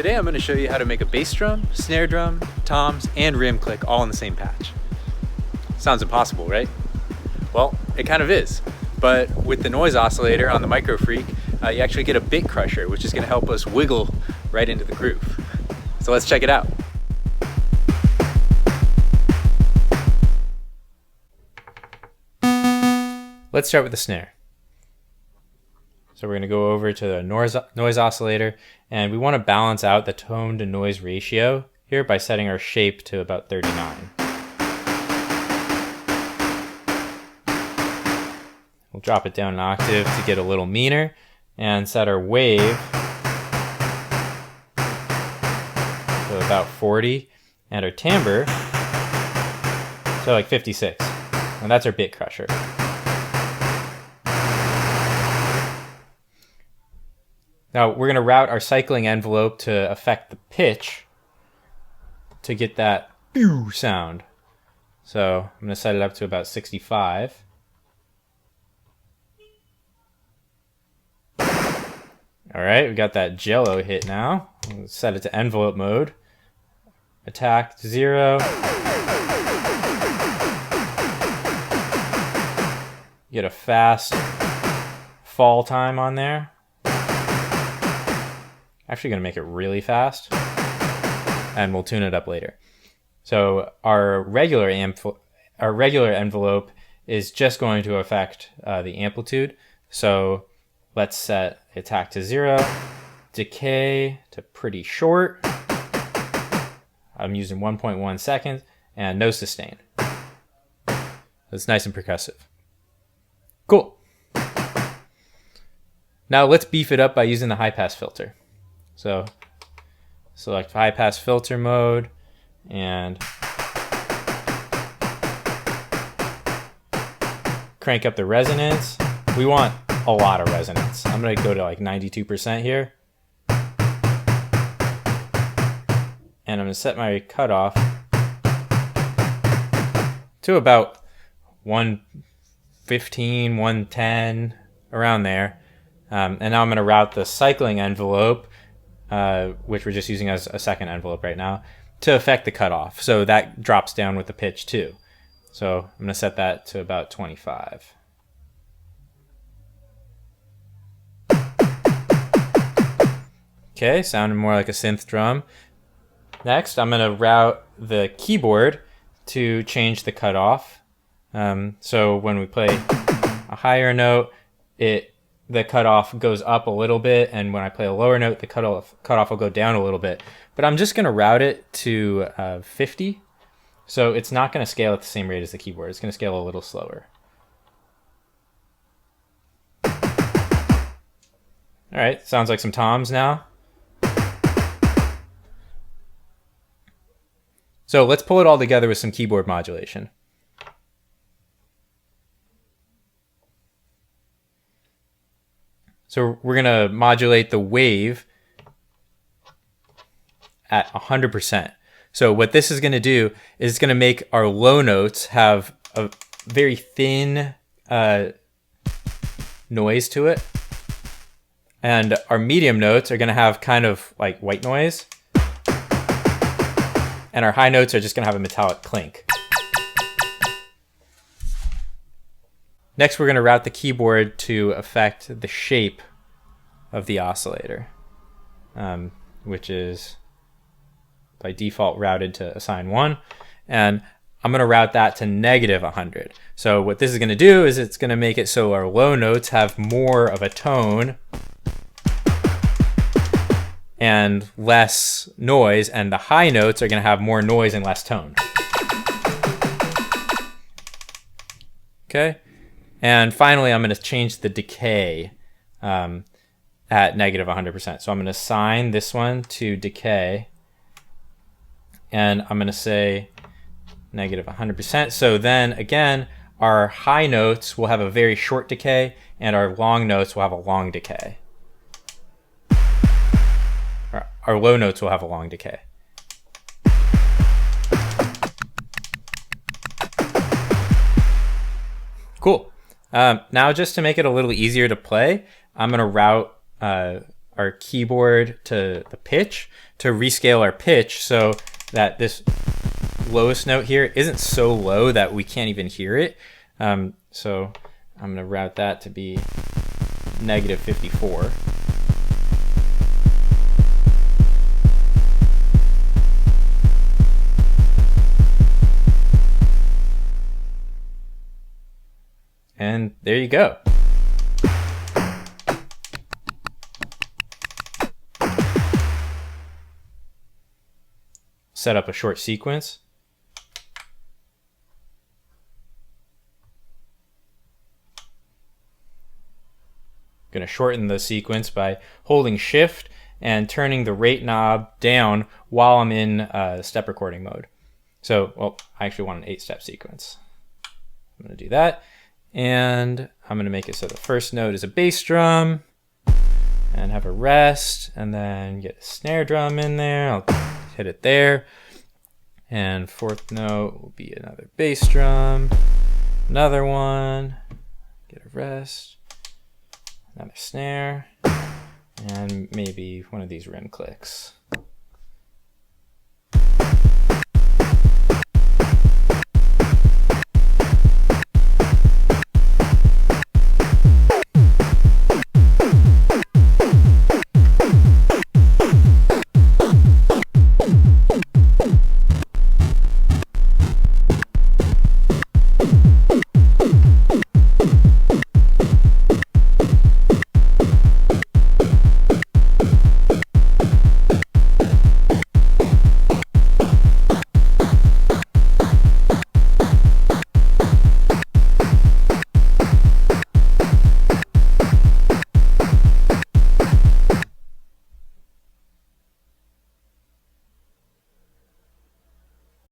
Today I'm going to show you how to make a bass drum, snare drum, toms, and rim click all in the same patch. Sounds impossible, right? Well, it kind of is. But with the noise oscillator on the MicroFreak, you actually get a bit crusher, which is going to help us wiggle right into the groove. So let's check it out. Let's start with the snare. So we're going to go over to the noise oscillator, and we want to balance out the tone to noise ratio here by setting our shape to about 39. We'll drop it down an octave to get a little meaner and set our wave to about 40 and our timbre to like 56. And that's our bit crusher. Now we're going to route our cycling envelope to affect the pitch to get that pew sound. So I'm going to set it up to about 65. All right, we got that jello hit now. Let's set it to envelope mode. Attack to 0. Get a fast fall time on there. Actually going to make it really fast, and we'll tune it up later. So our regular envelope is just going to affect the amplitude. So let's set attack to 0, decay to pretty short. I'm using 1.1 seconds, and no sustain. It's nice and percussive. Cool. Now let's beef it up by using the high pass filter. So select high pass filter mode and crank up the resonance. We want a lot of resonance. I'm going to go to like 92% here. And I'm going to set my cutoff to about 115, 110, around there. And now I'm going to route the cycling envelope, which we're just using as a second envelope right now, to affect the cutoff. So that drops down with the pitch too. So I'm going to set that to about 25. Okay, sounding more like a synth drum. Next, I'm going to route the keyboard to change the cutoff. So when we play a higher note, the cutoff goes up a little bit, and when I play a lower note, the cutoff will go down a little bit. But I'm just going to route it to 50, so it's not going to scale at the same rate as the keyboard. It's going to scale a little slower. All right, sounds like some toms now. So let's pull it all together with some keyboard modulation. So we're going to modulate the wave at 100%. So what this is going to do is it's going to make our low notes have a very thin noise to it. And our medium notes are going to have kind of like white noise. And our high notes are just going to have a metallic clink. Next, we're going to route the keyboard to affect the shape of the oscillator, which is by default routed to assign 1. And I'm going to route that to -100. So what this is going to do is it's going to make it so our low notes have more of a tone and less noise, and the high notes are going to have more noise and less tone. Okay. And finally, I'm going to change the decay at -100%. So I'm going to assign this one to decay, and I'm going to say -100%. So then again, our high notes will have a very short decay, and our long notes will have a long decay. Our low notes will have a long decay. Cool. Now, just to make it a little easier to play, I'm going to route our our keyboard to the pitch to rescale our pitch so that this lowest note here isn't so low that we can't even hear it. So I'm going to route that to be -54. And there you go. Set up a short sequence. Going to shorten the sequence by holding Shift and turning the rate knob down while I'm in step recording mode. So, well, I actually want an 8-step sequence. I'm going to do that. And I'm going to make it so the first note is a bass drum and have a rest, and then get a snare drum in there. I'll hit it there. And fourth note will be another bass drum, another one, get a rest, another snare, and maybe one of these rim clicks.